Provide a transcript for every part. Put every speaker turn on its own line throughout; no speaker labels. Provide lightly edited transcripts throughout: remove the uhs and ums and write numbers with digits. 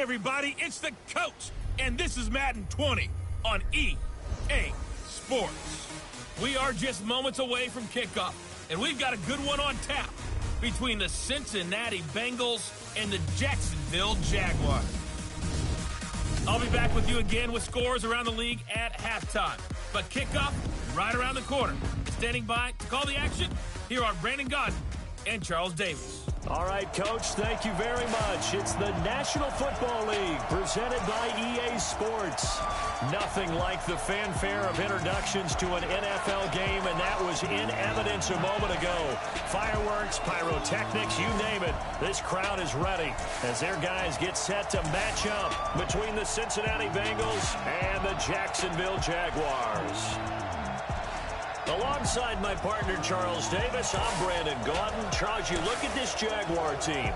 everybody, it's the coach, and this is Madden 20 on EA Sports. We are just moments away from kickoff, and we've got a good one on tap between the Cincinnati Bengals and the Jacksonville Jaguars. I'll be back with you again with scores around the league at halftime, but kickoff right around the corner. Standing by to call the action, here are Brandon Godden and Charles Davis.
All right, Coach, thank you very much. It's the National Football League presented by EA Sports. Nothing like the fanfare of introductions to an NFL game, and that was in evidence a moment ago. Fireworks, pyrotechnics, you name it. This crowd is ready as their guys get set to match up between the Cincinnati Bengals and the Jacksonville Jaguars. Alongside my partner, Charles Davis, I'm Brandon Godden. Charles, you look at this Jaguar team.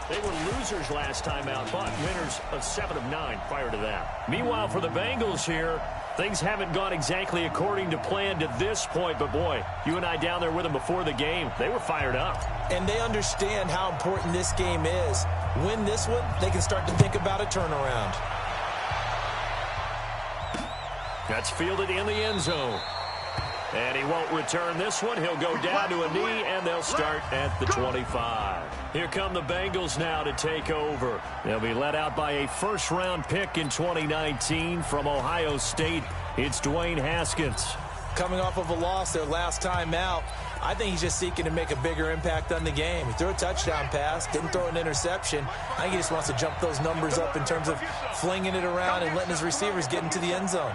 They were losers last time out, but winners of 7 of 9 prior to that. Meanwhile, for the Bengals here, things haven't gone exactly according to plan to this point. But, boy, you and I down there with them before the game, they were fired up.
And they understand how important this game is. Win this one, they can start to think about a turnaround.
That's fielded in the end zone. And he won't return this one. He'll go down to a knee, and they'll start at the 25. Here come the Bengals now to take over. They'll be led out by a first-round pick in 2019 from Ohio State. It's Dwayne Haskins.
Coming off of a loss their last time out, I think he's just seeking to make a bigger impact on the game. He threw a touchdown pass, didn't throw an interception. I think he just wants to jump those numbers up in terms of flinging it around and letting his receivers get into the end zone.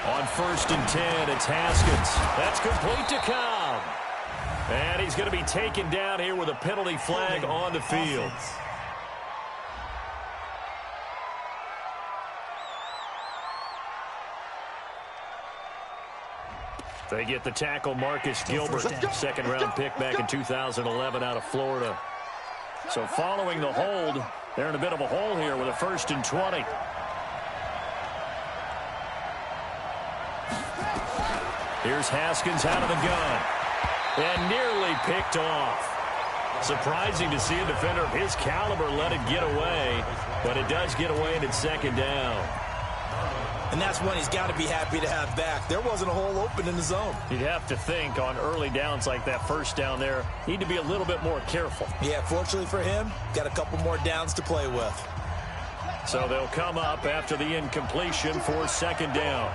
On 1st and 10, it's Haskins. That's complete to Cobb. And he's going to be taken down here with a penalty flag on the field. They get the tackle, Marcus Gilbert, second-round pick back in 2011 out of Florida. So following the hold, they're in a bit of a hole here with a 1st and 20. Here's Haskins out of the gun. And nearly picked off. Surprising to see a defender of his caliber let it get away. But it does get away, and it's 2nd down.
And that's one he's got to be happy to have back. There wasn't a hole open in the zone.
You'd have to think on early downs like that, 1st down there, need to be a little bit more careful.
Yeah, fortunately for him, got a couple more downs to play with.
So they'll come up after the incompletion for 2nd down.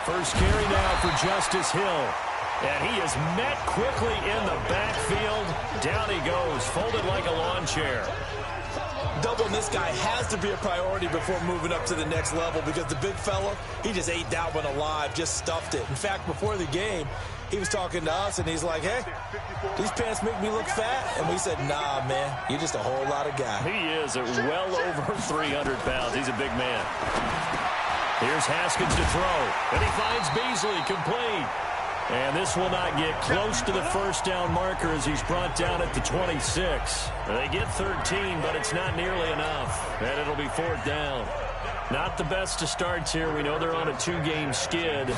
First carry now for Justice Hill. And he is met quickly in the backfield. Down he goes, folded like a lawn chair.
Doubling this guy has to be a priority before moving up to the next level because the big fella, he just ate that one alive, just stuffed it. In fact, before the game, he was talking to us, and he's like, hey, these pants make me look fat. And we said, nah, man, you're just a whole lot of guy.
He is at well over 300 pounds. He's a big man. Here's Haskins to throw, and he finds Beasley complete. And this will not get close to the 1st down marker as he's brought down at the 26. They get 13, but it's not nearly enough, and it'll be 4th down. Not the best of starts here. We know they're on a 2-game skid.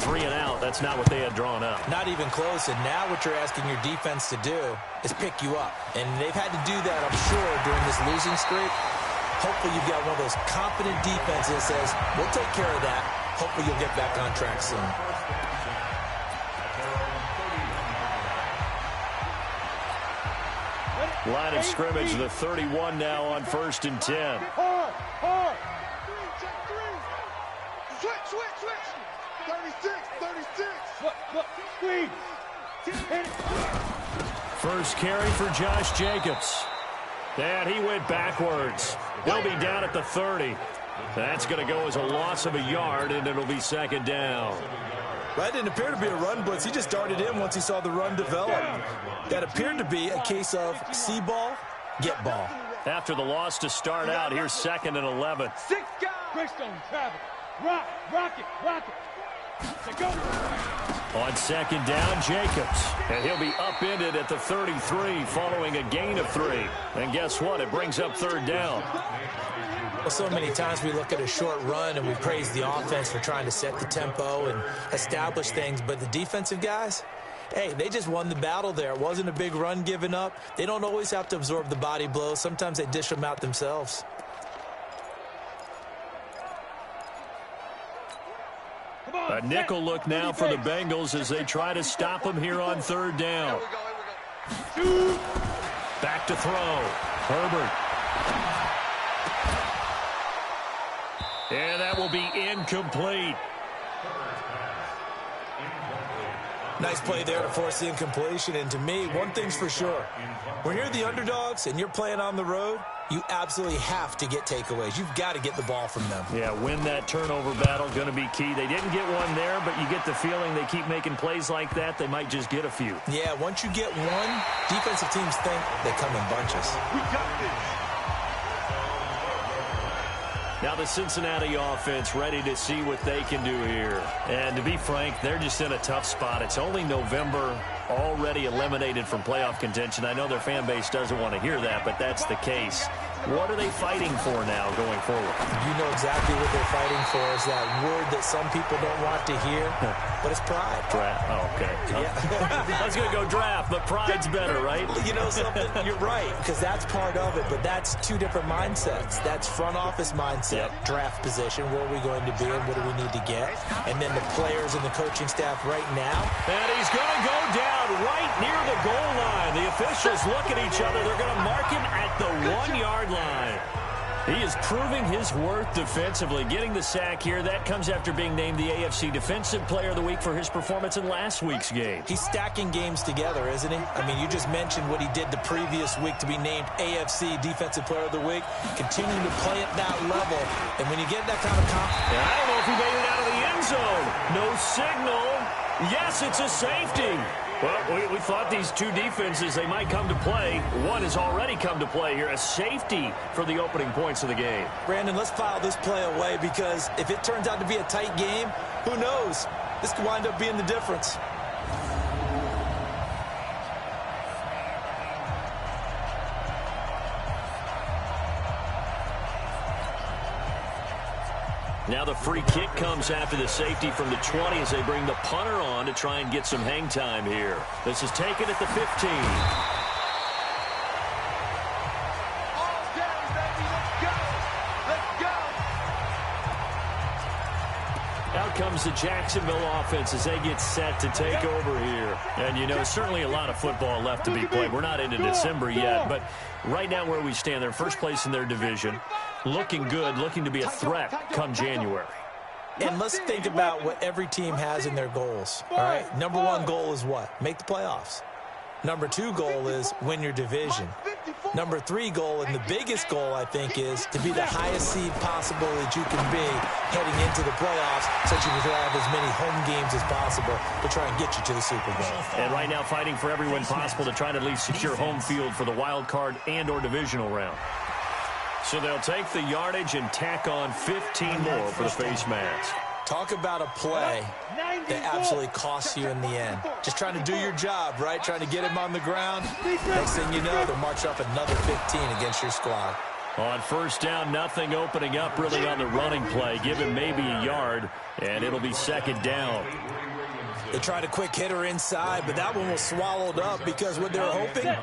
3 and out, that's not what they had drawn up.
Not even close, and now what you're asking your defense to do is pick you up. And they've had to do that, I'm sure, during this losing streak. Hopefully you've got one of those confident defenses that says, we'll take care of that. Hopefully you'll get back on track soon.
Line of scrimmage, the 31 now on 1st and 10.
Hard. Switch. 36. Look, squeeze.
First carry for Josh Jacobs. And he went backwards. He'll be down at the 30. That's going to go as a loss of a yard, and it'll be 2nd down.
That didn't appear to be a run blitz. He just darted in once he saw the run develop. That appeared to be a case of see ball, get ball.
After the loss to start out, here's 2nd and 11.
6 guys. Greystone, travel. Rock it. Go.
On 2nd down, Jacobs. And he'll be upended at the 33 following a gain of 3. And guess what? It brings up 3rd down.
Well, so many times we look at a short run and we praise the offense for trying to set the tempo and establish things. But the defensive guys, hey, they just won the battle there. It wasn't a big run given up. They don't always have to absorb the body blows. Sometimes they dish them out themselves.
A nickel look now for the Bengals as they try to stop him here on third down. Back to throw. Herbert. And that will be incomplete.
Nice play there to force the incompletion. And to me, one thing's for sure. When you're the underdogs and you're playing on the road, you absolutely have to get takeaways. You've got to get the ball from them.
Yeah, win that turnover battle, going to be key. They didn't get one there, but you get the feeling they keep making plays like that, they might just get a few.
Yeah, once you get one, defensive teams think they come in bunches.
We got this.
Now the Cincinnati offense ready to see what they can do here. And to be frank, they're just in a tough spot. It's only November, already eliminated from playoff contention. I know their fan base doesn't want to hear that, but that's the case. What are they fighting for now going forward?
You know exactly what they're fighting for is that word that some people don't want to hear, but it's pride.
Draft. Oh, okay.
Yeah.
I was going to go draft, but pride's better, right?
You know something? You're right, because that's part of it, but that's two different mindsets. That's front office mindset, draft position, where are we going to be and what do we need to get? And then the players and the coaching staff right now.
And he's going to go down right near the goal line. The officials look at each other. They're going to mark him at the 1-yard line. He is proving his worth defensively, getting the sack here. That comes after being named the AFC Defensive Player of the Week for his performance in last week's game.
He's stacking games together, isn't he? I mean, you just mentioned what he did the previous week to be named AFC Defensive Player of the Week, continuing to play at that level. And when you get that kind of confidence...
I don't know if he made it out of the end zone. No signal. Yes, it's a safety. Well, we thought these two defenses, they might come to play. One has already come to play here, a safety for the opening points of the game.
Brandon, let's file this play away because if it turns out to be a tight game, who knows? This could wind up being the difference.
Now the free kick comes after the safety from the 20 as they bring the punter on to try and get some hang time here. This is taken at the 15. Out comes the Jacksonville offense as they get set to take over here. And, you know, certainly a lot of football left to be played. We're not into December yet, but right now where we stand, they're first place in their division. Looking good, looking to be a threat come January.
And let's think about what every team has in their goals, all right? Number one goal is what? Make the playoffs. Number two goal is win your division. Number three goal, and the biggest goal, I think, is to be the highest seed possible that you can be heading into the playoffs so that you can have as many home games as possible to try and get you to the Super Bowl.
And right now fighting for every win possible to try to at least secure home field for the wild card and or divisional round. So they'll take the yardage and tack on 15 more for the face mask.
Talk about a play that absolutely costs you in the end. Just trying to do your job, right? Trying to get him on the ground. Next thing you know, they'll march up another 15 against your squad.
On first down, nothing opening up really on the running play. Give him maybe a yard, and it'll be second down.
They tried a quick hitter inside, but that one was swallowed up because what they're hoping,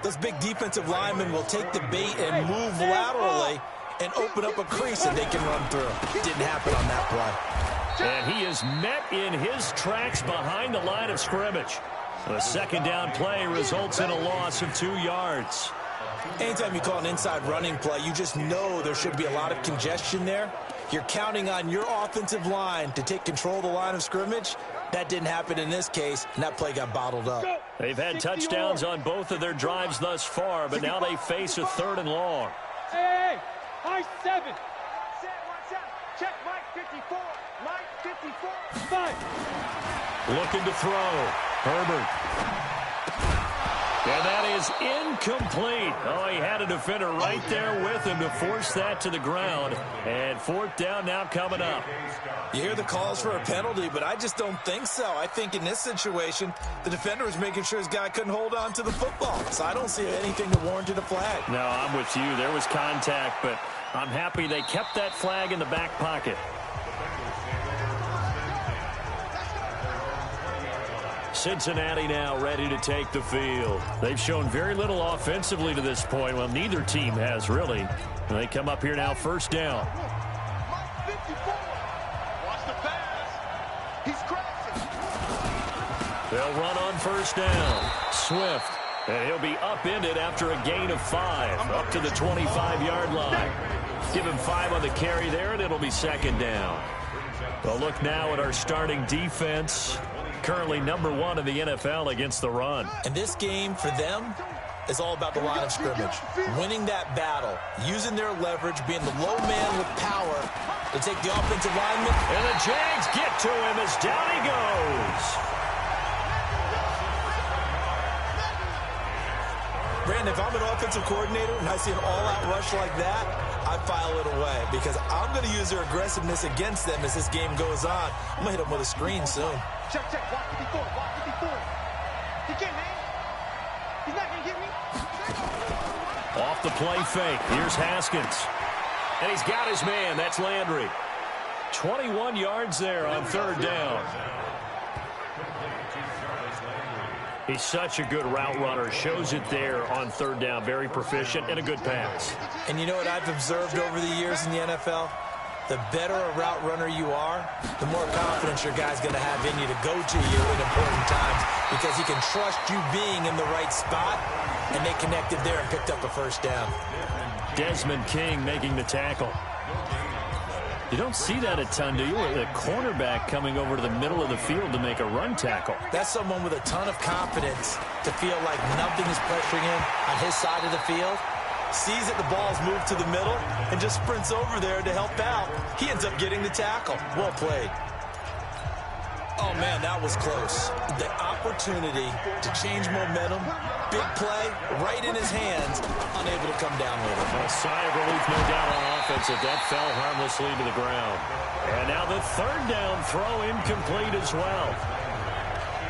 those big defensive linemen will take the bait and move laterally and open up a crease that they can run through. Didn't happen on that play.
And he is met in his tracks behind the line of scrimmage. The second down play results in a loss of 2 yards.
Anytime you call an inside running play, you just know there should be a lot of congestion there. You're counting on your offensive line to take control of the line of scrimmage. That didn't happen in this case, and that play got bottled up.
They've had touchdowns on both of their drives thus far, but now they face a 3rd and long.
Hey, high 7. Watch out. Check Mike 54. Mike 54. 5.
Looking to throw. Herbert. And that is incomplete. Oh, he had a defender right there with him to force that to the ground. And 4th down now coming up.
You hear the calls for a penalty, but I just don't think so. I think in this situation, the defender was making sure his guy couldn't hold on to the football. So I don't see anything that warranted a flag.
No, I'm with you. There was contact, but I'm happy they kept that flag in the back pocket. Cincinnati now ready to take the field. They've shown very little offensively to this point. Well, neither team has really. And they come up here now, first down.
Watch the pass. He's crashing.
They'll run on first down. Swift. And he'll be upended after a gain of 5, up to the 25-yard line. Give him 5 on the carry there, and it'll be second down. Well, look now at our starting defense. Currently #1 in the NFL against the run.
And this game for them is all about the line of scrimmage. Winning that battle, using their leverage, being the low man with power to take the offensive lineman.
And the Jags get to him as down he goes.
Brandon, if I'm an offensive coordinator and I see an all-out rush like that, I file it away because I'm going to use their aggressiveness against them as this game goes on. I'm going to hit them with a screen soon.
Check. Walk 54. Walk 54. He can't hang. He's not going to get me.
Off the play fake. Here's Haskins. And he's got his man. That's Landry. 21 yards there on third down. He's such a good route runner. Shows it there on third down. Very proficient and a good pass.
And you know what I've observed over the years in the NFL? The better a route runner you are, the more confidence your guy's going to have in you to go to you in important times because he can trust you being in the right spot, and they connected there and picked up a first down.
Desmond King making the tackle. You don't see that a ton, do you? A cornerback coming over to the middle of the field to make a run tackle.
That's someone with a ton of confidence to feel like nothing is pressuring him on his side of the field. Sees that the ball's moved to the middle and just sprints over there to help out. He ends up getting the tackle. Well played. Oh, man, that was close. The opportunity to change momentum, big play, right in his hands, unable to come down with it.
A sigh of relief, no doubt, on offense if that fell harmlessly to the ground. And now the third down throw incomplete as well.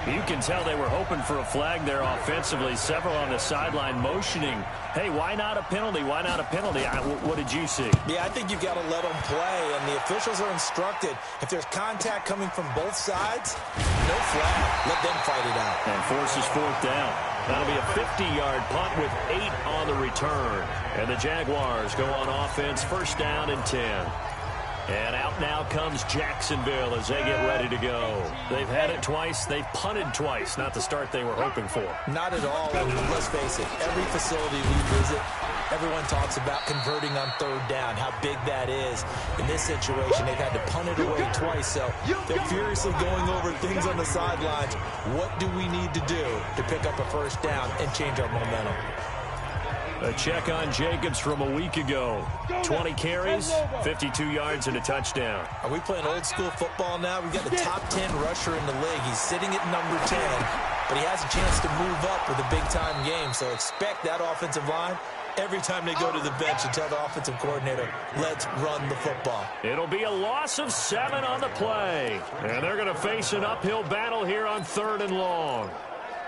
You can tell they were hoping for a flag there offensively. Several on the sideline motioning, hey, why not a penalty? Why not a penalty? What did you see?
Yeah, I think you've got to let them play, and the officials are instructed. If there's contact coming from both sides, no flag. Let them fight it out.
And forces fourth down. That'll be a 50-yard punt with 8 on the return. And the Jaguars go on offense, first down and 10. And out now comes Jacksonville as they get ready to go. They've had it twice. They've punted twice. Not the start they were hoping for.
Not at all. And let's face it, every facility we visit, everyone talks about converting on third down, how big that is. In this situation, they've had to punt it away twice, so they're furiously going over things on the sidelines. What do we need to do to pick up a first down and change our momentum?
A check on Jacobs from a week ago. 20 carries, 52 yards, and a touchdown.
Are we playing old school football now? We've got the top 10 rusher in the league. He's sitting at number 10, but he has a chance to move up with a big-time game. So expect that offensive line every time they go to the bench and tell the offensive coordinator, let's run the football.
It'll be a loss of 7 on the play. And they're going to face an uphill battle here on third and long.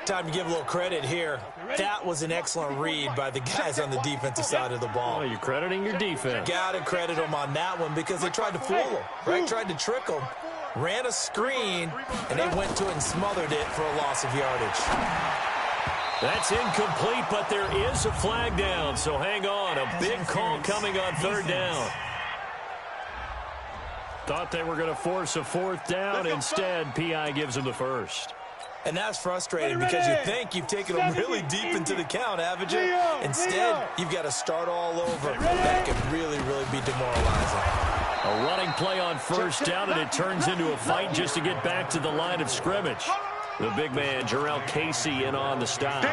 Time to give a little credit here. That was an excellent read by the guys on the defensive side of the ball.
Oh, you're crediting your defense.
Got to credit them on that one because they tried to fool him, right? Tried to trick him. Ran a screen, and they went to it and smothered it for a loss of yardage.
That's incomplete, but there is a flag down, so hang on. A big call coming on third down. Thought they were going to force a fourth down. Instead, P.I. gives them the first.
And that's frustrating because you think you've taken them really deep into the count, haven't you? Instead, you've got to start all over. That could really, really be demoralizing.
A running play on first down, and it turns into a fight just to get back to the line of scrimmage. The big man, Jarrell Casey, in on the stop.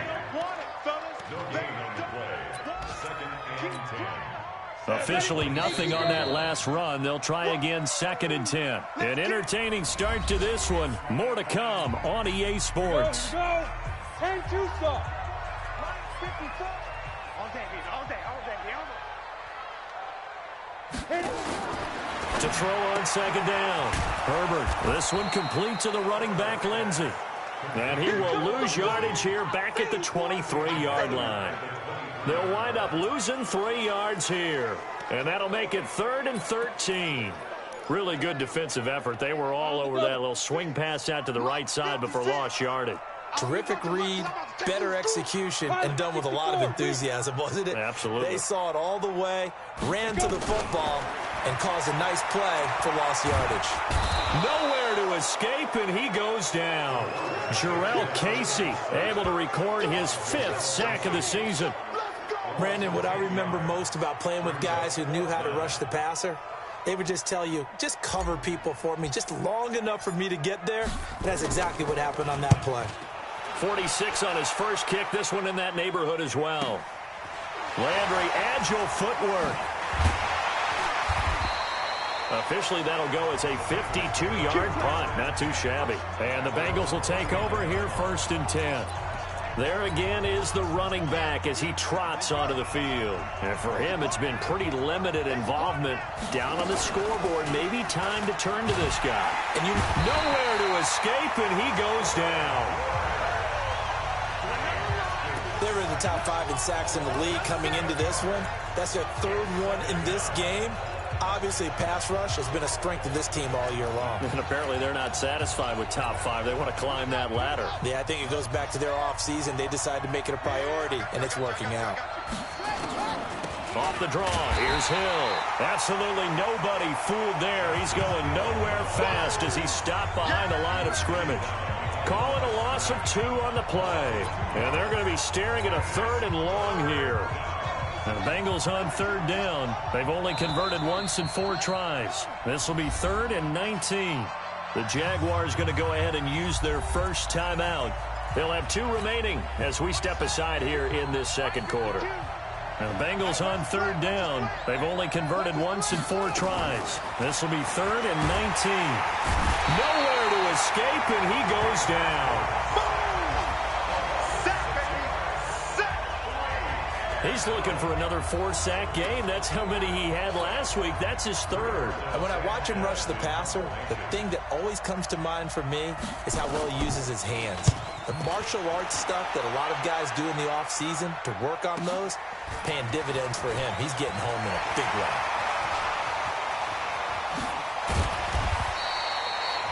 Officially nothing on that last run. They'll try again, 2nd and 10. An entertaining start to this one. More to come on EA Sports.
Go. 10-2 stop.
To throw on 2nd down. Herbert, this one complete to the running back, Lindsey. And he will lose yardage here back at the 23-yard line. They'll wind up losing 3 yards here. And that'll make it 3rd and 13. Really good defensive effort. They were all over that little swing pass out to the right side before lost yardage.
Terrific read, better execution, and done with a lot of enthusiasm, wasn't it?
Absolutely.
They saw it all the way, ran to the football, and caused a nice play for lost yardage.
Nowhere to escape, and he goes down. Jarrell Casey able to record his 5th sack of the season.
Brandon, what I remember most about playing with guys who knew how to rush the passer, they would just tell you, just cover people for me, just long enough for me to get there. And that's exactly what happened on that play.
46 on his first kick, this one in that neighborhood as well. Landry, agile footwork. Officially, that'll go as a 52-yard punt. Not too shabby. And the Bengals will take over here 1st and 10. There again is the running back as he trots onto the field. And for him, it's been pretty limited involvement down on the scoreboard. Maybe time to turn to this guy. And nowhere to escape, and he goes down.
They were in the top 5 in sacks in the league coming into this one. That's their 3rd one in this game. Obviously, pass rush has been a strength of this team all year long.
And apparently they're not satisfied with top 5. They want to climb that ladder.
Yeah, I think it goes back to their offseason. They decided to make it a priority, and it's working out.
Off the draw, here's Hill. Absolutely nobody fooled there. He's going nowhere fast as he's stopped behind the line of scrimmage. Calling a loss of 2 on the play. And they're going to be staring at a 3rd and long here. And the Bengals on 3rd down. They've only converted once in 4 tries. This will be 3rd and 19. The Jaguars going to go ahead and use their first timeout. They'll have 2 remaining as we step aside here in this 2nd quarter. And the Bengals on 3rd down. They've only converted once in 4 tries. This will be 3rd and 19. Nowhere to escape, and he goes down. He's looking for another 4-sack game. That's how many he had last week. That's his 3rd.
And when I watch him rush the passer, the thing that always comes to mind for me is how well he uses his hands. The martial arts stuff that a lot of guys do in the offseason to work on those, paying dividends for him. He's getting home in a big way.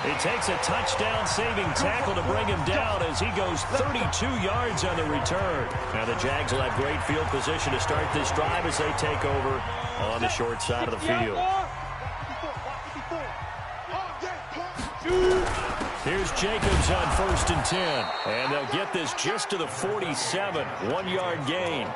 It takes a touchdown-saving tackle to bring him down as he goes 32 yards on the return. Now the Jags will have great field position to start this drive as they take over on the short side of the field. Here's Jacobs on 1st and 10. And they'll get this just to the 47. 1-yard gain.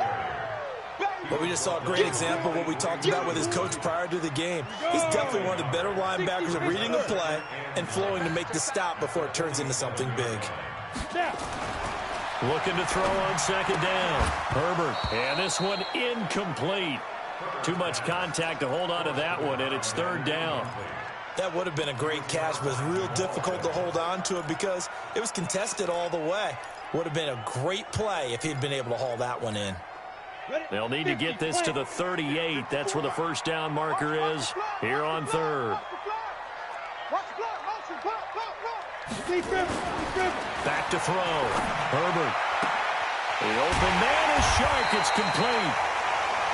But we just saw a great example of what we talked about with his coach prior to the game. He's definitely one of the better linebackers at reading a play and flowing to make the stop before it turns into something big.
Looking to throw on 2nd down. Herbert. And this one incomplete. Too much contact to hold on to that one, and it's 3rd down.
That would have been a great catch, but it was real difficult to hold on to it because it was contested all the way. Would have been a great play if he'd been able to haul that one in.
They'll need to get this to the 38. That's where the 1st down marker is here on 3rd. Back to throw. Herbert. The open man is sharp. It's complete.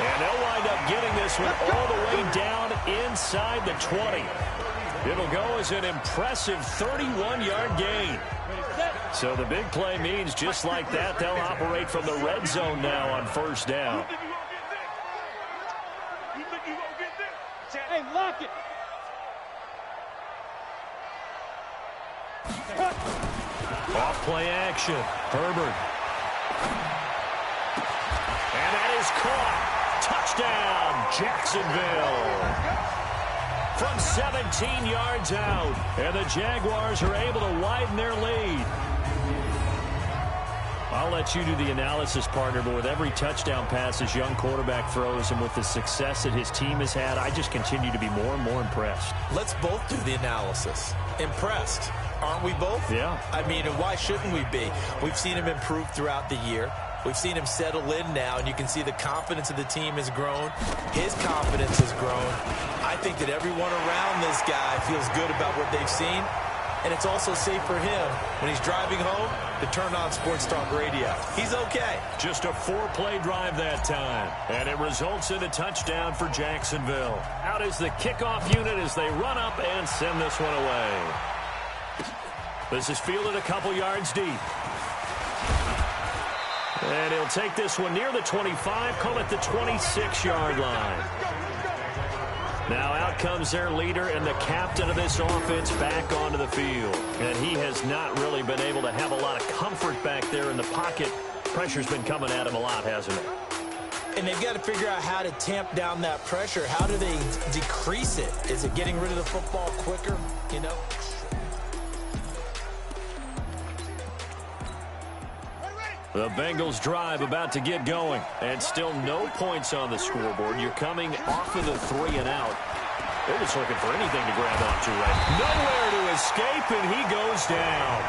And they'll wind up getting this one all the way down inside the 20. It'll go as an impressive 31-yard gain. So the big play means just like that, they'll operate from the red zone now on 1st down.
Hey, lock it.
Off play action. Herbert. And that is caught. Touchdown, Jacksonville. From 17 yards out. And the Jaguars are able to widen their lead. I'll let you do the analysis, partner, but with every touchdown pass his young quarterback throws and with the success that his team has had, I just continue to be more and more impressed.
Let's both do the analysis. Impressed. Aren't we both?
Yeah.
I mean, and why shouldn't we be? We've seen him improve throughout the year. We've seen him settle in now, and you can see the confidence of the team has grown. His confidence has grown. I think that everyone around this guy feels good about what they've seen, and it's also safe for him when he's driving home to turn on Sports Talk Radio. He's okay.
Just a 4-play drive that time, and it results in a touchdown for Jacksonville. Out is the kickoff unit as they run up and send this one away. This is fielded a couple yards deep. And he'll take this one near the 25, call it the 26-yard line. Now out comes their leader and the captain of this offense back onto the field. And he has not really been able to have a lot of comfort back there in the pocket. Pressure's been coming at him a lot, hasn't it?
And they've got to figure out how to tamp down that pressure. How do they decrease it? Is it getting rid of the football quicker? You know?
The Bengals drive about to get going, and still no points on the scoreboard. You're coming off of the 3 and out. They're just looking for anything to grab onto, right? Nowhere to escape, and he goes down.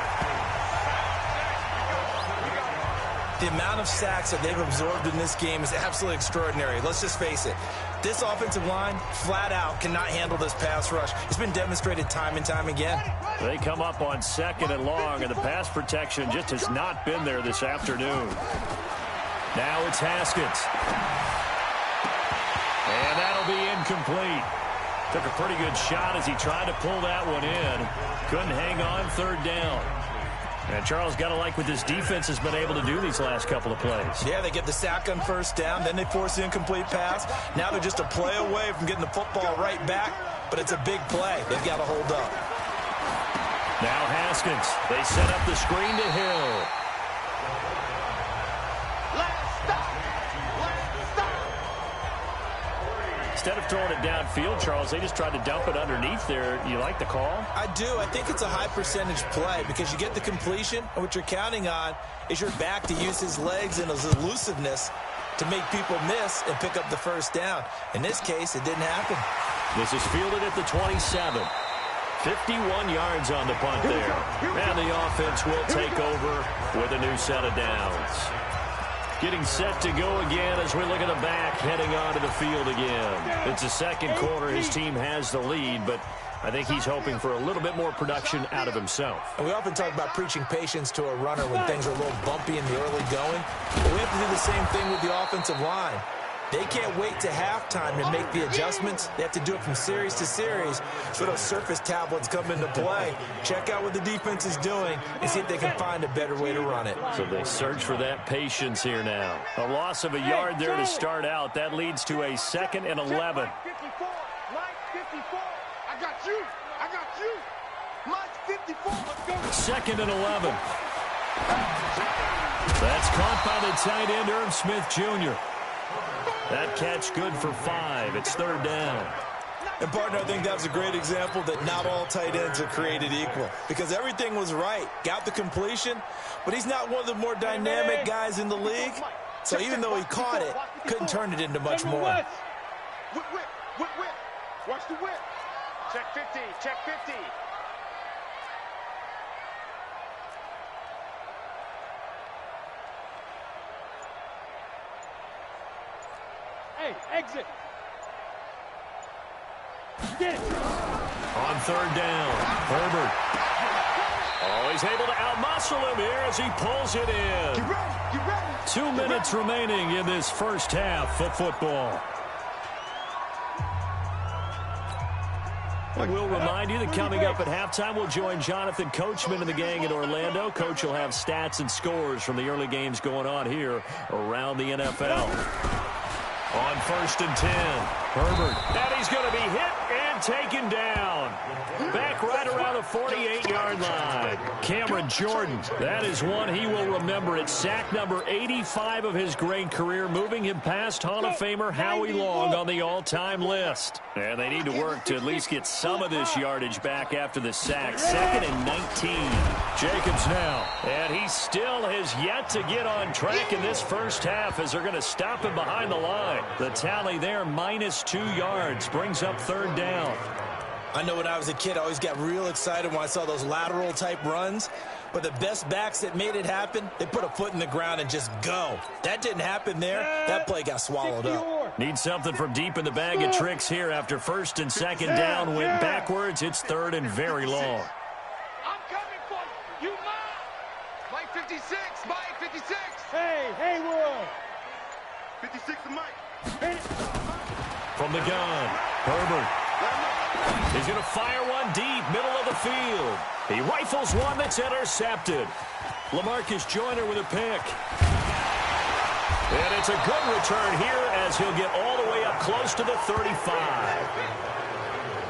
The amount of sacks that they've absorbed in this game is absolutely extraordinary. Let's just face it. This offensive line, flat out, cannot handle this pass rush. It's been demonstrated time and time again.
They come up on 2nd and long, and the pass protection just has not been there this afternoon. Now it's Haskins. And that'll be incomplete. Took a pretty good shot as he tried to pull that one in. Couldn't hang on 3rd down. And Charles, got to like what this defense has been able to do these last couple of plays.
Yeah, they get the sack on 1st down, then they force the incomplete pass. Now they're just a play away from getting the football right back, but it's a big play. They've got to hold up.
Now Haskins. They set up the screen to Hill. Instead of throwing it downfield, Charles, they just tried to dump it underneath there. You like the call?
I do. I think it's a high percentage play because you get the completion, and what you're counting on is your back to use his legs and his elusiveness to make people miss and pick up the 1st down. In this case, it didn't happen.
This is fielded at the 27. 51 yards on the punt there. And the offense will take over with a new set of downs. Getting set to go again as we look at the back heading onto the field again. It's the 2nd quarter. His team has the lead, but I think he's hoping for a little bit more production out of himself.
And we often talk about preaching patience to a runner when things are a little bumpy in the early going. But we have to do the same thing with the offensive line. They can't wait to halftime to make the adjustments. They have to do it from series to series so those surface tablets come into play. Check out what the defense is doing and see if they can find a better way to run it.
So they search for that patience here now. A loss of a yard there to start out. That leads to a 2nd and 11.
Line 54. I got you. I got you. Line 54. Let's go.
2nd and 11. That's caught by the tight end, Irv Smith Jr. That catch good for 5. It's 3rd down.
And, partner, I think that was a great example that not all tight ends are created equal because everything was right. Got the completion, but he's not one of the more dynamic guys in the league. So even though he caught it, couldn't turn it into much more.
Whip. Watch the whip. Check 50. Check 50. Hey, exit. Get it.
On 3rd down, Herbert. Oh, he's able to outmuscle him here as he pulls it in.
Get ready.
2 minutes remaining in this 1st half of football. We'll remind you that coming up at halftime, we'll join Jonathan Coachman and the gang in Orlando. Coach will have stats and scores from the early games going on here around the NFL. On 1st and 10, Herbert. And he's going to be hit and taken down. Back right around the 48-yard line. Cameron Jordan, that is one he will remember. It's sack number 85 of his great career, moving him past Hall of Famer Howie Long on the all-time list. And they need to work to at least get some of this yardage back after the sack. 2nd and 19. Jacobs now. And he still has yet to get on track in this 1st half as they're going to stop him behind the line. The tally there, minus 2 yards, brings up 3rd down.
I know when I was a kid, I always got real excited when I saw those lateral-type runs. But the best backs that made it happen, they put a foot in the ground and just go. That didn't happen there. That play got swallowed up.
Need something from deep in the bag of tricks here after 1st and 2nd down. Went backwards. It's 3rd and very long.
56, Mike, 56.
Hey, Haywood.
56 to Mike.
From the gun, Herbert. He's going to fire one deep, middle of the field. He rifles one that's intercepted. LaMarcus Joyner with a pick. And it's a good return here as he'll get all the way up close to the 35.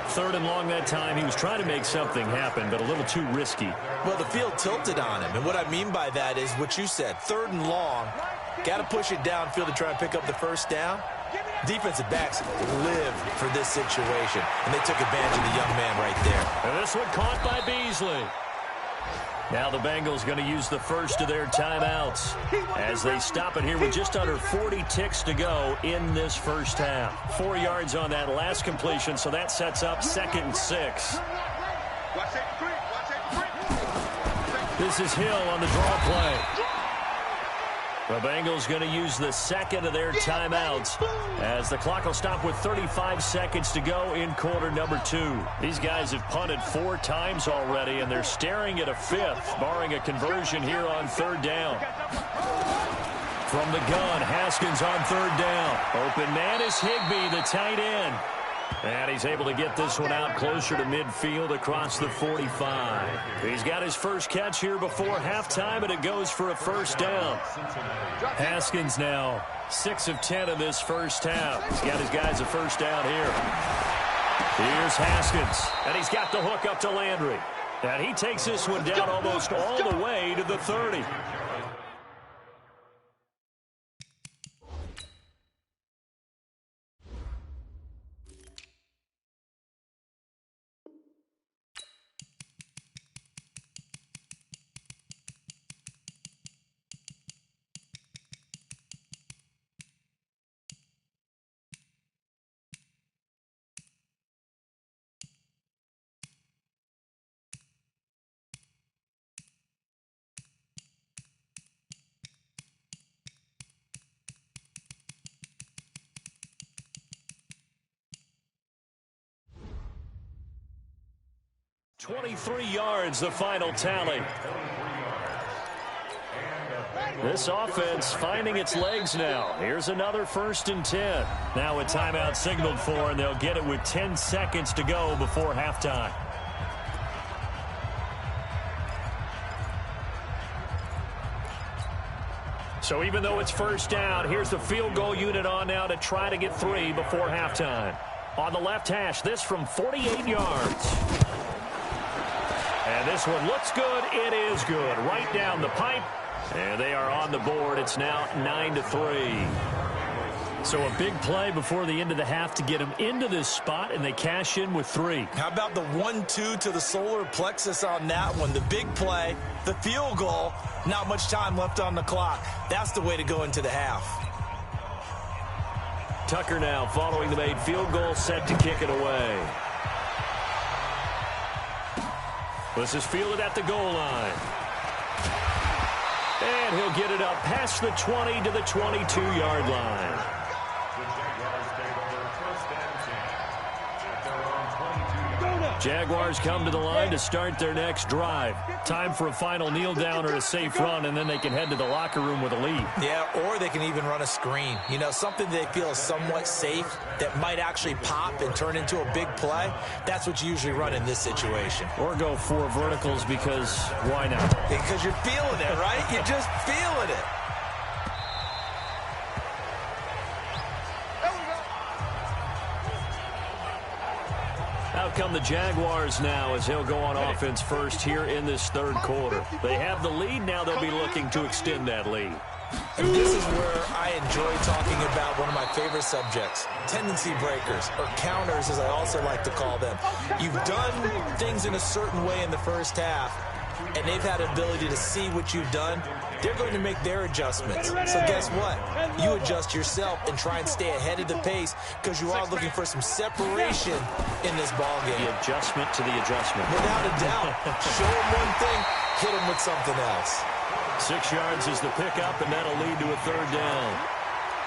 Third and long that time. He was trying to make something happen, but a little too risky.
Well, the field tilted on him, and what I mean by that is what you said. Third and long, got to push it downfield to try and pick up the first down. Defensive backs live for this situation, and they took advantage of the young man right there.
And this one caught by Beasley. Now the Bengals going to use the first of their timeouts as they stop it here with just under 40 ticks to go in this first half. 4 yards on that last completion, so that sets up 2nd and 6. This is Hill on the draw play. The Bengals going to use the second of their timeouts as the clock will stop with 35 seconds to go in quarter number 2. These guys have punted 4 times already, and they're staring at a 5th, barring a conversion here on 3rd down. From the gun, Haskins on 3rd down. Open man is Higbee, the tight end. And he's able to get this one out closer to midfield across the 45. He's got his first catch here before halftime, and it goes for a first down. Haskins now 6 of 10 in this first half. He's got his guys a first down here. Here's Haskins, and he's got the hook up to Landry. And he takes this one down almost all the way to the 30. $23 yards, the final tally. This offense finding its legs now. Here's another 1st and 10. Now a timeout signaled for, and they'll get it with 10 seconds to go before halftime. So even though it's first down, here's the field goal unit on now to try to get 3 before halftime. On the left hash, this from 48 yards. And this one looks good. It is good. Right down the pipe. And they are on the board. It's now 9-3. So a big play before the end of the half to get them into this spot, and they cash in with 3.
How about the 1-2 to the solar plexus on that one? The big play, the field goal, not much time left on the clock. That's the way to go into the half.
Tucker now following the made field goal, set to kick it away. This is fielded at the goal line. And he'll get it up past the 20 to the 22-yard line. Jaguars come to the line to start their next drive. Time for a final kneel down or a safe run, and then they can head to the locker room with a lead.
Yeah, or they can even run a screen. You know, something they feel is somewhat safe that might actually pop and turn into a big play. That's what you usually run in this situation.
Or go 4 verticals because why not?
Because you're feeling it, right? You're just feeling it.
Out come the Jaguars now as he'll go on offense first here in this 3rd quarter. They have the lead. Now they'll be looking to extend that lead.
And this is where I enjoy talking about one of my favorite subjects, tendency breakers, or counters as I also like to call them. You've done things in a certain way in the first half, and they've had an ability to see what you've done. They're going to make their adjustments. So guess what? You adjust yourself and try and stay ahead of the pace because you are looking for some separation in this ball game.
The adjustment to the adjustment.
Without a doubt. Show them one thing, hit them with something else.
6 yards is the pickup, and that'll lead to a 3rd down.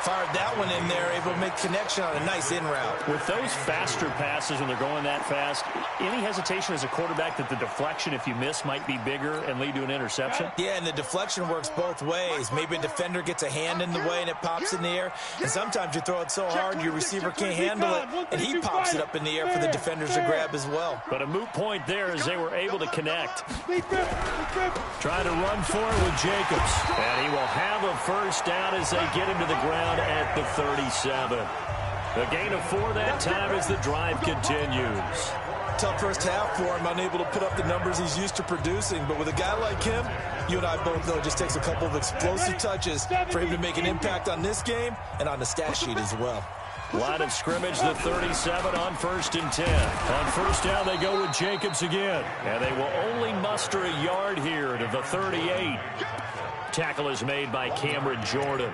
Fired that one in there, able to make connection on a nice in route.
With those faster passes when they're going that fast, any hesitation as a quarterback that the deflection, if you miss, might be bigger and lead to an interception?
Yeah, and the deflection works both ways. Maybe a defender gets a hand in the way and it pops in the air. And sometimes you throw it so hard your receiver can't handle it, and he pops it up in the air for the defenders to grab as well.
But a moot point there as they were able to connect. Trying to run for it with Jacobs. And he will have a first down as they get him to the ground at the 37. The gain of 4 that time as the drive continues.
Tough first half for him, unable to put up the numbers he's used to producing. But with a guy like him, you and I both know it just takes a couple of explosive touches for him to make an impact on this game and on the stat sheet as well.
Line of scrimmage, the 37 on 1st and 10. On first down, they go with Jacobs again. And they will only muster a yard here to the 38. Tackle is made by Cameron Jordan.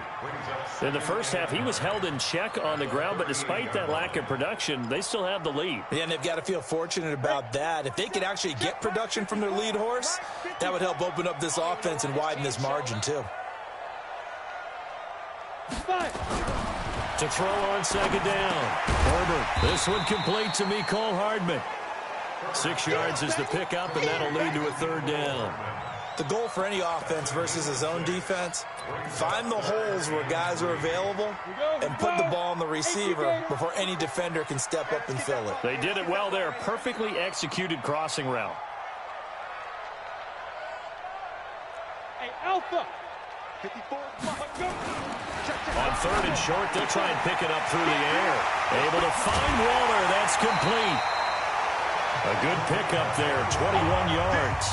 In the first half, he was held in check on the ground, but despite that lack of production, they still have the lead.
Yeah, and they've got to feel fortunate about that. If they could actually get production from their lead horse, that would help open up this offense and widen this margin, too.
To throw on 2nd down. Herbert. This one complete to Mecole Hardman. 6 yards is the pickup, and that'll lead to a 3rd down.
The goal for any offense versus his own defense, find the holes where guys are available and put the ball on the receiver before any defender can step up and fill it.
They did it well there. Perfectly executed crossing route.
Hey, Alpha.
On 3rd and short, they'll try and pick it up through the air. Able to find Waller. That's complete. A good pickup there, 21 yards.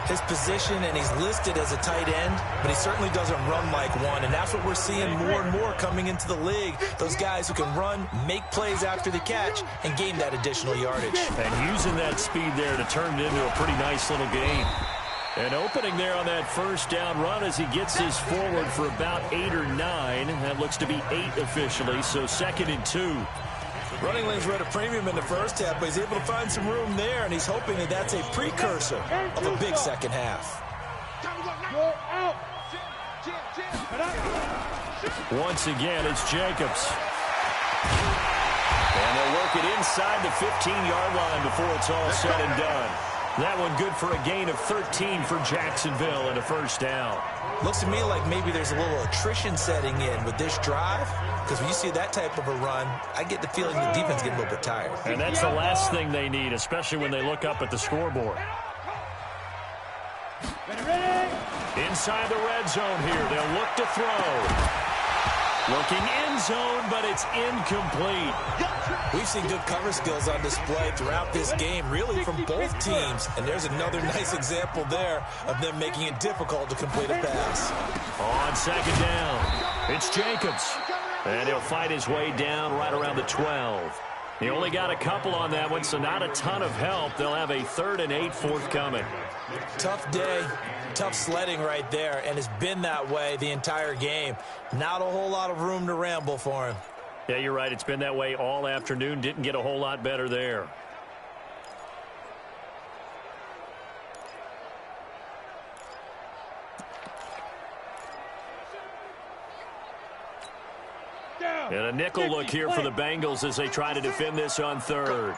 His position, and he's listed as a tight end, but he certainly doesn't run like one, and that's what we're seeing more and more coming into the league. Those guys who can run, make plays after the catch, and gain that additional yardage. And
using that speed there to turn it into a pretty nice little game. An opening there on that first down run as he gets this forward for about 8 or 9. That looks to be 8 officially, so 2nd and 2.
Running lanes were at a premium in the first half, but he's able to find some room there, and he's hoping that that's a precursor of a big second half.
Once again, it's Jacobs. And they'll work it inside the 15-yard line before it's all said and done. That one good for a gain of 13 for Jacksonville and a first down.
Looks to me like maybe there's a little attrition setting in with this drive, because when you see that type of a run, I get the feeling the defense getting a little bit tired.
And that's the last thing they need, especially when they look up at the scoreboard. Inside the red zone here, they'll look to throw. Looking end zone, but it's incomplete.
We've seen good cover skills on display throughout this game, really from both teams. And there's another nice example there of them making it difficult to complete a pass.
On 2nd down, it's Jacobs. And he'll fight his way down right around the 12. He only got a couple on that one, so not a ton of help. They'll have a 3rd and 8 forthcoming.
Tough day, tough sledding right there, and it's been that way the entire game. Not a whole lot of room to ramble for him.
Yeah, you're right. It's been that way all afternoon. Didn't get a whole lot better there. And a nickel look here for the Bengals as they try to defend this on 3rd.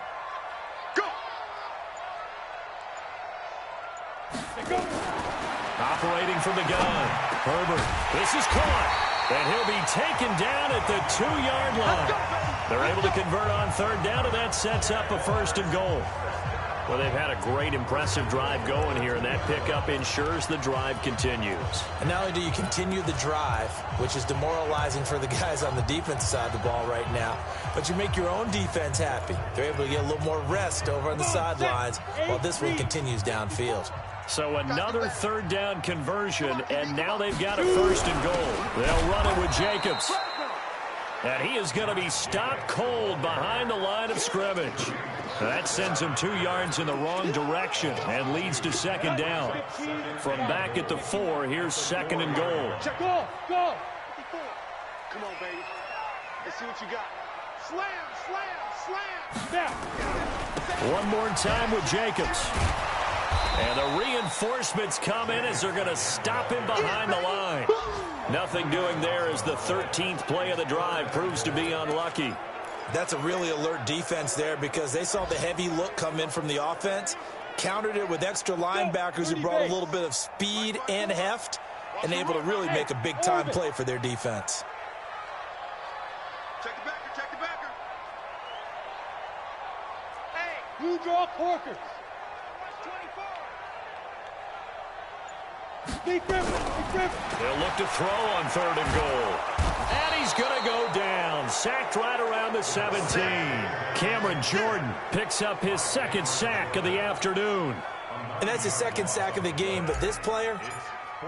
Operating from the gun. Herbert. This is caught. And he'll be taken down at the 2-yard line. They're able to convert on 3rd down, and that sets up a 1st and goal. Well, they've had a great, impressive drive going here, and that pickup ensures the drive continues.
And not only do you continue the drive, which is demoralizing for the guys on the defense side of the ball right now, but you make your own defense happy. They're able to get a little more rest over on the sidelines while this one continues downfield.
So another 3rd down conversion, and now they've got a 1st and goal. They'll run it with Jacobs. And he is going to be stopped cold behind the line of scrimmage. That sends him 2 yards in the wrong direction and leads to 2nd down. From back at the 4, here's 2nd and goal.
Go, go.
Come on, baby. Let's see what you got. Slam, slam, slam.
One more time with Jacobs. And the reinforcements come in as they're going to stop him behind the line. Nothing doing there as the 13th play of the drive proves to be unlucky.
That's a really alert defense there because they saw the heavy look come in from the offense, countered it with extra linebackers who brought a little bit of speed and heft, and able to really make a big-time play for their defense.
Check the backer, check the backer. Hey,
You draw corkers.
24.
Deep river.
They'll look to throw on 3rd and goal. And he's going to go down. Sacked right around the 17. Cameron Jordan picks up his 2nd sack of the afternoon.
And that's his 2nd sack of the game, but this player,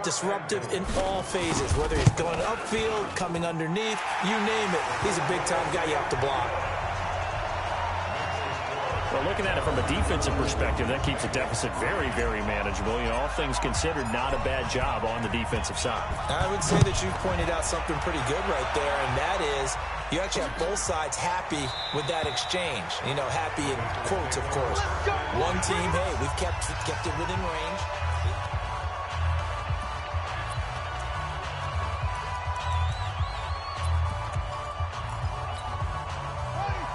disruptive in all phases, whether he's going upfield, coming underneath, you name it. He's a big-time guy you have to block.
Well, looking at it from a defensive perspective, that keeps the deficit very, very manageable. You know, all things considered, not a bad job on the defensive side.
I would say that you pointed out something pretty good right there, and that is you actually have both sides happy with that exchange. You know, happy in quotes, of course. One team, hey, we've kept it within range.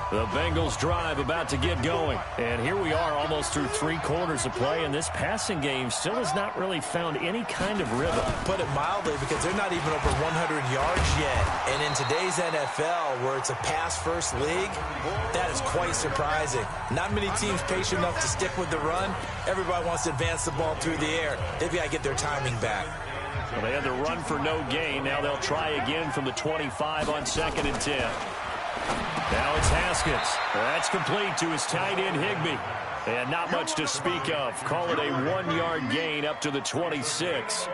The Bengals drive about to get going. And here we are almost through 3 quarters of play, and this passing game still has not really found any kind of rhythm.
Put it mildly, because they're not even over 100 yards yet. And in today's NFL, where it's a pass-first league, that is quite surprising. Not many teams patient enough to stick with the run. Everybody wants to advance the ball through the air. They've got to get their timing back.
Well, they had the run for no gain. Now they'll try again from the 25 on 2nd and 10. Now it's Haskins. That's complete to his tight end, Higbee. And not much to speak of. Call it a 1-yard gain up to the 26.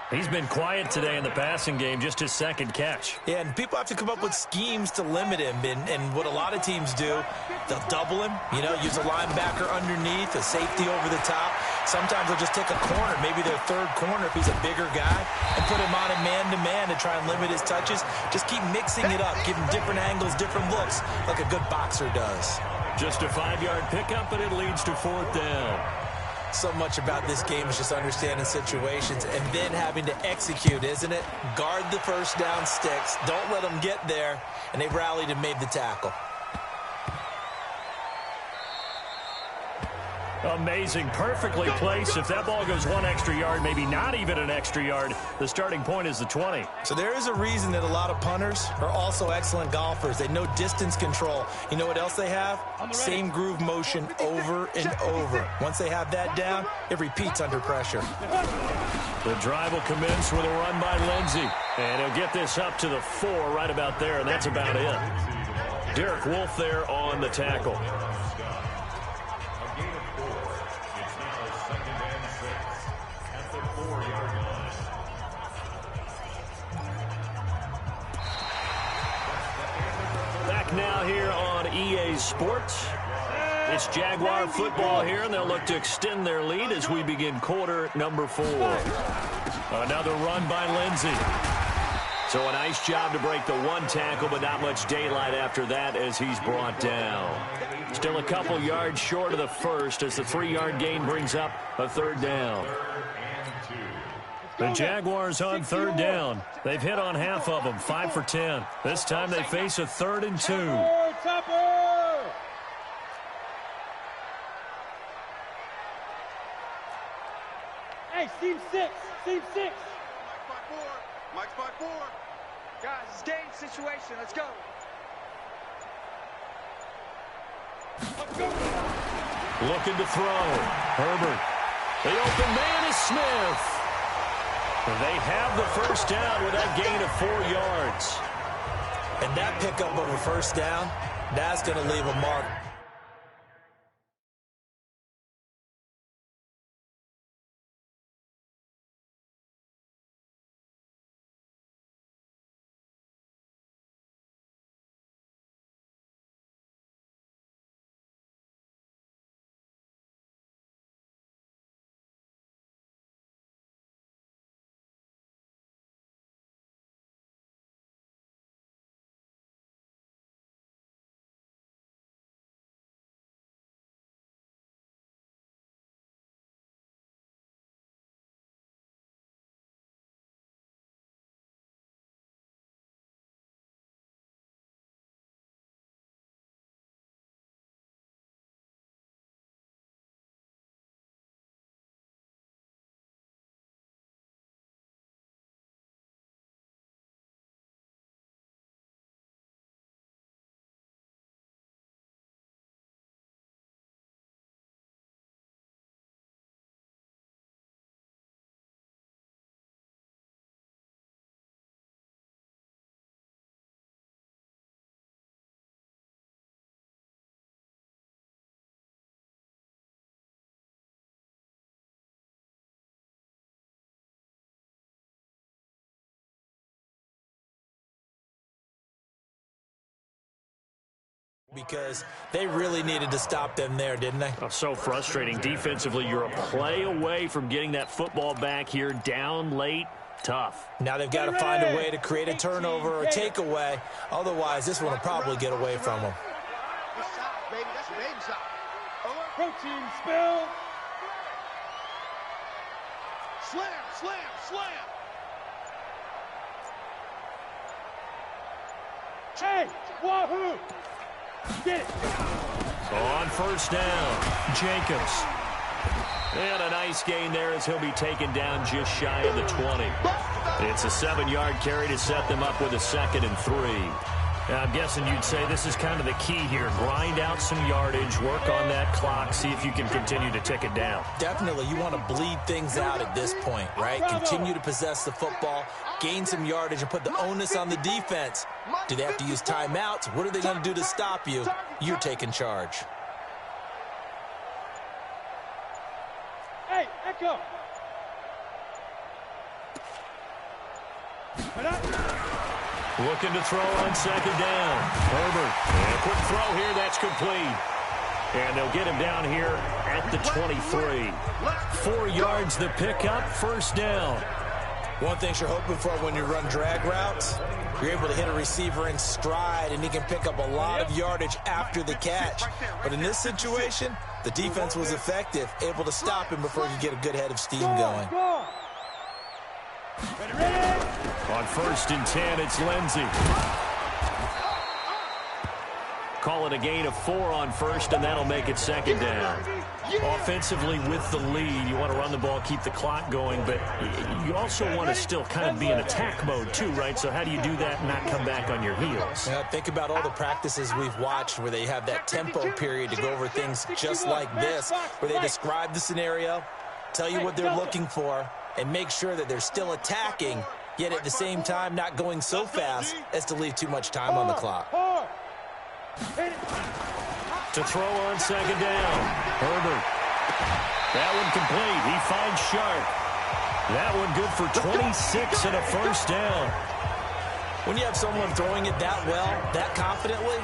He's been quiet today in the passing game, just his 2nd catch.
Yeah, and people have to come up with schemes to limit him. And what a lot of teams do, they'll double him, you know, use a linebacker underneath, a safety over the top. Sometimes they'll just take a corner, maybe their 3rd corner if he's a bigger guy, and put him on a man-to-man to try and limit his touches. Just keep mixing it up, give him different angles, different looks, like a good boxer does.
Just a 5-yard pickup, and it leads to 4th down.
So much about this game is just understanding situations and then having to execute, isn't it? Guard the first down sticks. Don't let them get there. And they rallied and made the tackle.
Amazing. Perfectly placed. If that ball goes 1 extra yard, maybe not even an extra yard, the starting point is the 20.
So there is a reason that a lot of punters are also excellent golfers. They know distance control. You know what else they have? Same groove motion over and over. Once they have that down, it repeats under pressure.
The drive will commence with a run by Lindsey. And he'll get this up to the 4 right about there, and that's about it. Derek Wolfe there on the tackle. Now here on EA Sports. It's Jaguar football here, and they'll look to extend their lead as we begin quarter number 4. Another run by Lindsey. So a nice job to break the 1 tackle, but not much daylight after that as he's brought down. Still a couple yards short of the first as the 3-yard gain brings up a 3rd down. The Jaguars on 3rd down. They've hit on half of them, 5 for 10. This time they face a 3rd and 2.
Topper! Hey, seam 6. Seam 6.
Mike's by 4. Guys, it's game situation. Let's go.
Looking to throw. Herbert. The open man is Smith. They have the first down with that gain of 4 yards.
And that pickup of a first down, that's going to leave a mark because they really needed to stop them there, didn't they?
Oh, so frustrating. Defensively, you're a play away from getting that football back here, down late. Tough.
Now they've got to find a way to create a turnover or a takeaway. Otherwise, this one will probably get away from them.
Protein spill.
Slam, slam, slam.
Hey, wahoo! Get it.
So on first down, Jacobs. And a nice gain there as he'll be taken down just shy of the 20. It's a 7-yard carry to set them up with a 2nd and 3. Now, I'm guessing you'd say this is kind of the key here. Grind out some yardage, work on that clock, see if you can continue to tick it down.
Definitely, you want to bleed things out at this point, right? Continue to possess the football, gain some yardage, and put the onus on the defense. Do they have to use timeouts? What are they going to do to stop you? You're taking charge.
Hey, Echo.
Looking to throw on 2nd down. Herbert. And a quick throw here. That's complete. And they'll get him down here at the 23. 4 yards the pickup. First down.
One thing you're hoping for when you run drag routes, you're able to hit a receiver in stride, and he can pick up a lot of yardage after the catch. But in this situation, the defense was effective, able to stop him before you get a good head of steam going.
On 1st and 10, it's Lindsey. Call it a gain of 4 on 1st, and that'll make it 2nd down. Offensively with the lead, you want to run the ball, keep the clock going, but you also want to still kind of be in attack mode too, right? So how do you do that and not come back on your heels?
Yeah, think about all the practices we've watched where they have that tempo period to go over things just like this, where they describe the scenario, tell you what they're looking for, and make sure that they're still attacking, yet at the same time not going so fast as to leave too much time on the clock.
To throw on 2nd down, Herbert. That one complete. He finds Sharp. That one good for 26 and a first down.
When you have someone throwing it that well, that confidently,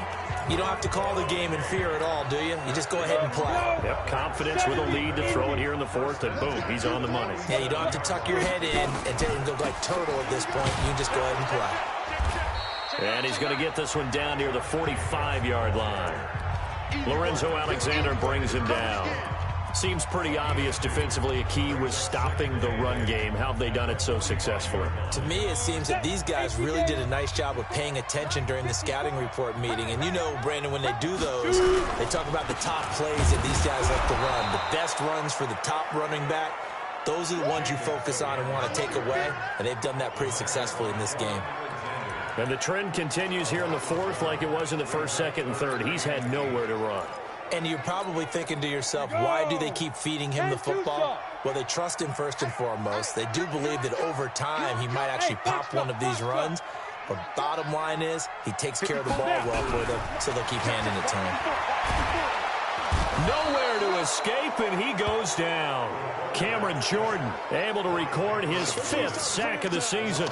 you don't have to call the game in fear at all, do you? You just go ahead and play.
Yep, confidence with a lead to throw it here in the 4th, and boom, he's on the money.
Yeah, you don't have to tuck your head in and go like turtle at this point. You can just go ahead and play.
And he's going to get this one down near the 45-yard line. Lorenzo Alexander brings him down. Seems pretty obvious defensively a key was stopping the run game. How have they done it so successfully?
To me, it seems that these guys really did a nice job of paying attention during the scouting report meeting. And you know, Brandon, when they do those, they talk about the top plays that these guys like to run. The best runs for the top running back, those are the ones you focus on and want to take away. And they've done that pretty successfully in this game.
And the trend continues here in the 4th like it was in the 1st, 2nd, and 3rd. He's had nowhere to run.
And you're probably thinking to yourself, why do they keep feeding him the football? Well, they trust him first and foremost. They do believe that over time he might actually pop one of these runs. But bottom line is he takes care of the ball well for them, so they'll keep handing it to him.
Nowhere to escape, and he goes down. Cameron Jordan able to record his 5th sack of the season.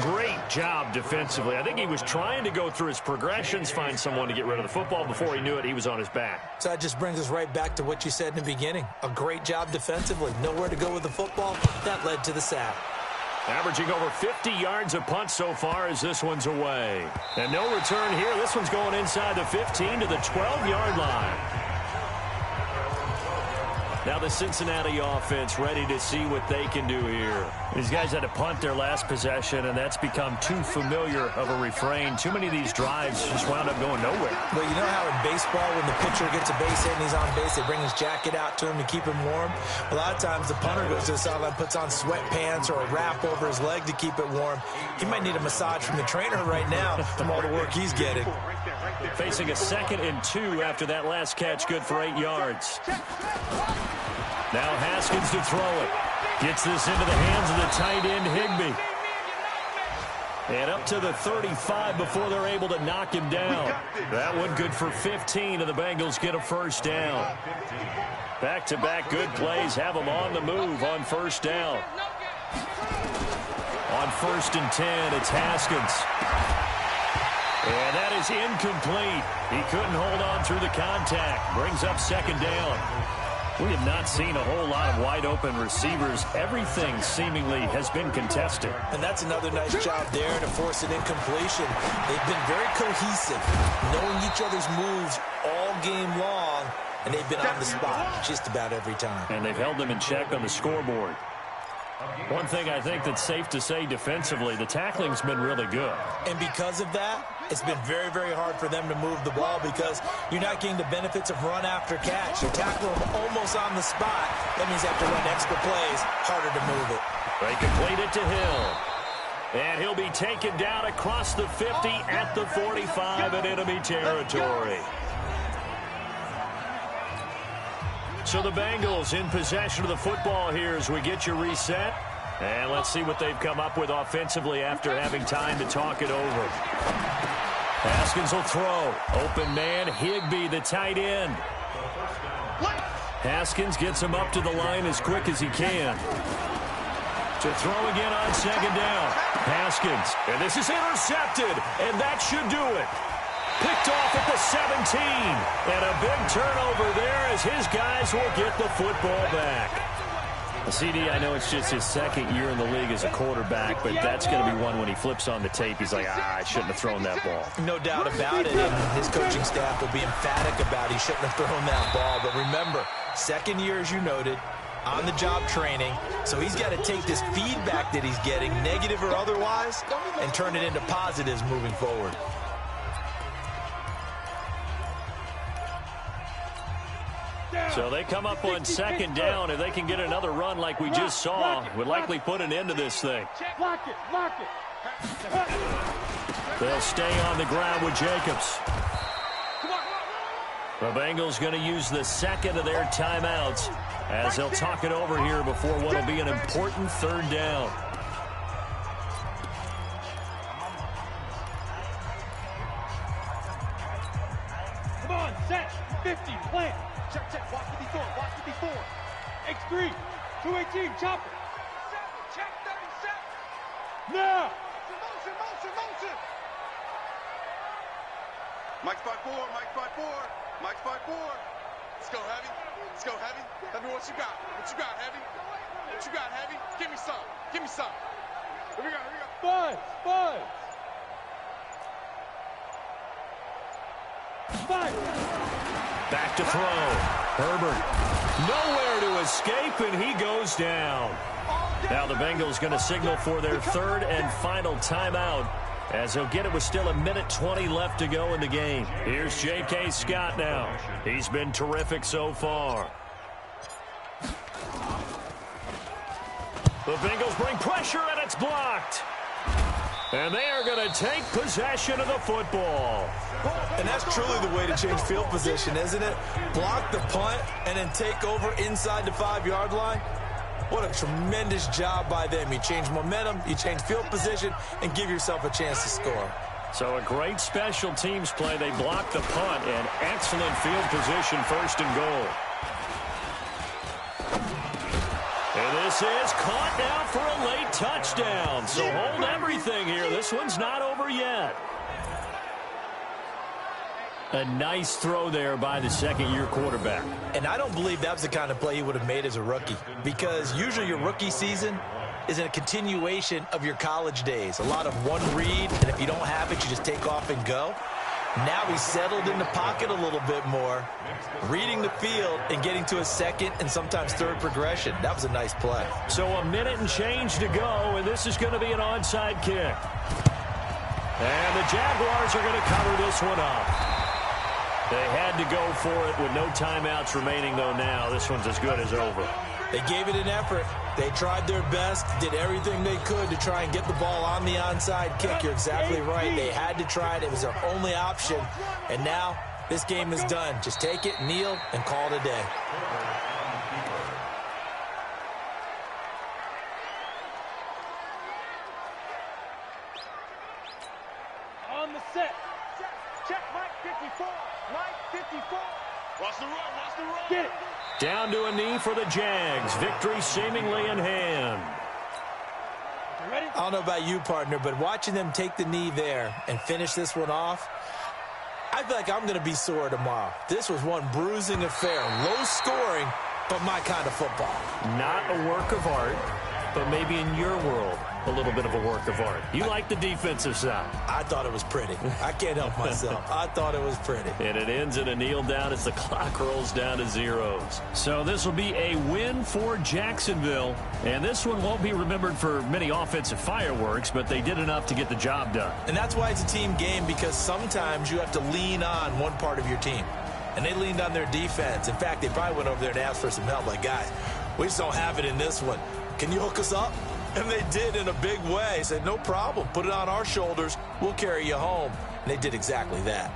Great job defensively. I think he was trying to go through his progressions, find someone to get rid of the football. Before he knew it, he was on his back.
So that just brings us right back to what you said in the beginning. A great job defensively. Nowhere to go with the football. That led to the sack.
Averaging over 50 yards a punt so far as this one's away. And no return here. This one's going inside the 15 to the 12-yard line. Now the Cincinnati offense ready to see what they can do here. These guys had to punt their last possession, and that's become too familiar of a refrain. Too many of these drives just wound up going nowhere.
Well, you know how in baseball when the pitcher gets a base hit and he's on base, they bring his jacket out to him to keep him warm? A lot of times the punter goes to the sideline, puts on sweatpants or a wrap over his leg to keep it warm. He might need a massage from the trainer right now from all the work he's getting.
Facing a 2nd and 2 after that last catch, good for 8 yards. Now Haskins to throw it. Gets this into the hands of the tight end, Higbee. And up to the 35 before they're able to knock him down. That one good for 15, and the Bengals get a first down. Back-to-back good plays have them on the move on first down. On 1st and 10, it's Haskins. And that is incomplete. He couldn't hold on through the contact. Brings up second down. We have not seen a whole lot of wide-open receivers. Everything seemingly has been contested.
And that's another nice job there to force an incompletion. They've been very cohesive, knowing each other's moves all game long, and they've been on the spot just about every time.
And they've held them in check on the scoreboard. One thing I think that's safe to say defensively, the tackling's been really good. And
because of that, it's been very, very hard for them to move the ball because you're not getting the benefits of run after catch. You tackle them almost on the spot. That means you have to run extra plays, harder to move it.
They complete it to Hill. And he'll be taken down across the 50 at the 45 in enemy territory. So the Bengals in possession of the football here as we get you reset. And let's see what they've come up with offensively after having time to talk it over. Haskins will throw. Open man, Higbee, the tight end. Haskins gets him up to the line as quick as he can. To throw again on second down. Haskins. And this is intercepted. And that should do it. Picked off at the 17. And a big turnover there as his guys will get the football back. CD, I know it's just his second year in the league as a quarterback, but that's going to be one when he flips on the tape. He's like, I shouldn't have thrown that ball.
No doubt about it. And his coaching staff will be emphatic about he shouldn't have thrown that ball. But remember, second year, as you noted, on-the-job training. So he's got to take this feedback that he's getting, negative or otherwise, and turn it into positives moving forward.
So they come up on second down. If they can get another run like we just saw, would likely put an end to this thing.
Lock it.
They'll stay on the ground with Jacobs. The Bengals going to use the second of their timeouts as they'll talk it over here before what will be an important third down.
Come on, set, 50, plant. Check, watch the before. X3, 218, chopper. Check 37. Now. Motion.
Mike 5-4. Let's go, Heavy. Heavy, what you got? Heavy? What you got, Heavy? Give me some. Here we go.
Five.
Back to throw. Herbert. Nowhere to escape, and he goes down. Now the Bengals going to signal for their third and final timeout as they'll get it with still 1:20 left to go in the game. Here's J.K. Scott now. He's been terrific so far. The Bengals bring pressure, and it's blocked. And they are going to take possession of the football.
And that's truly the way to change field position, isn't it? Block the punt and then take over inside the 5-yard line. What a tremendous job by them. You change momentum, you change field position, and give yourself a chance to score.
So a great special teams play. They block the punt and excellent field position, first and goal. And this is caught now for a late touchdown. So hold everything here. This one's not over yet. A nice throw there by the second-year quarterback.
And I don't believe that was the kind of play he would have made as a rookie, because usually your rookie season is a continuation of your college days. A lot of one read, and if you don't have it, you just take off and go. Now he's settled in the pocket a little bit more, reading the field and getting to a second and sometimes third progression. That was a nice play.
So a minute and change to go, and this is going to be an onside kick. And the Jaguars are going to cover this one up. They had to go for it with no timeouts remaining, though. Now this one's as good as over.
They gave it an effort. They tried their best, did everything they could to try and get the ball on the onside kick. You're exactly right. They had to try it. It was their only option. And now this game is done. Just take it, kneel, and call it a day.
On the set. Check, Mike 54. Mike 54.
Watch the run.
Get it.
Down to a knee for the Jags. Victory seemingly in hand.
You ready?
I don't know about you, partner, but watching them take the knee there and finish this one off, I feel like I'm going to be sore tomorrow. This was one bruising affair. Low scoring, but my kind of football.
Not a work of art, but maybe in your world, a little bit of a work of art. You like the defensive side.
I thought it was pretty. I can't help myself. I thought it was pretty.
And it ends in a kneel down as the clock rolls down to zeros. So this will be a win for Jacksonville. And this one won't be remembered for many offensive fireworks, but they did enough to get the job done.
And that's why it's a team game, because sometimes you have to lean on one part of your team. And they leaned on their defense. In fact, they probably went over there and asked for some help. Like, guys, we just don't have it in this one. Can you hook us up? And they did in a big way. Said, no problem. Put it on our shoulders. We'll carry you home. And they did exactly that.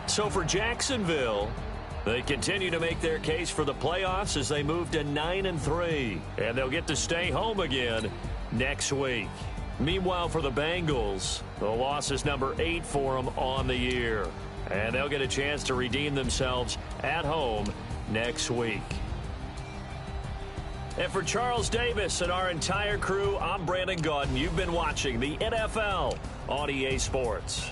So for Jacksonville, they continue to make their case for the playoffs as they move to 9-3. And they'll get to stay home again next week. Meanwhile, for the Bengals, the loss is number 8 for them on the year. And they'll get a chance to redeem themselves at home next week. And for Charles Davis and our entire crew, I'm Brandon Gaudin. You've been watching the NFL on EA Sports.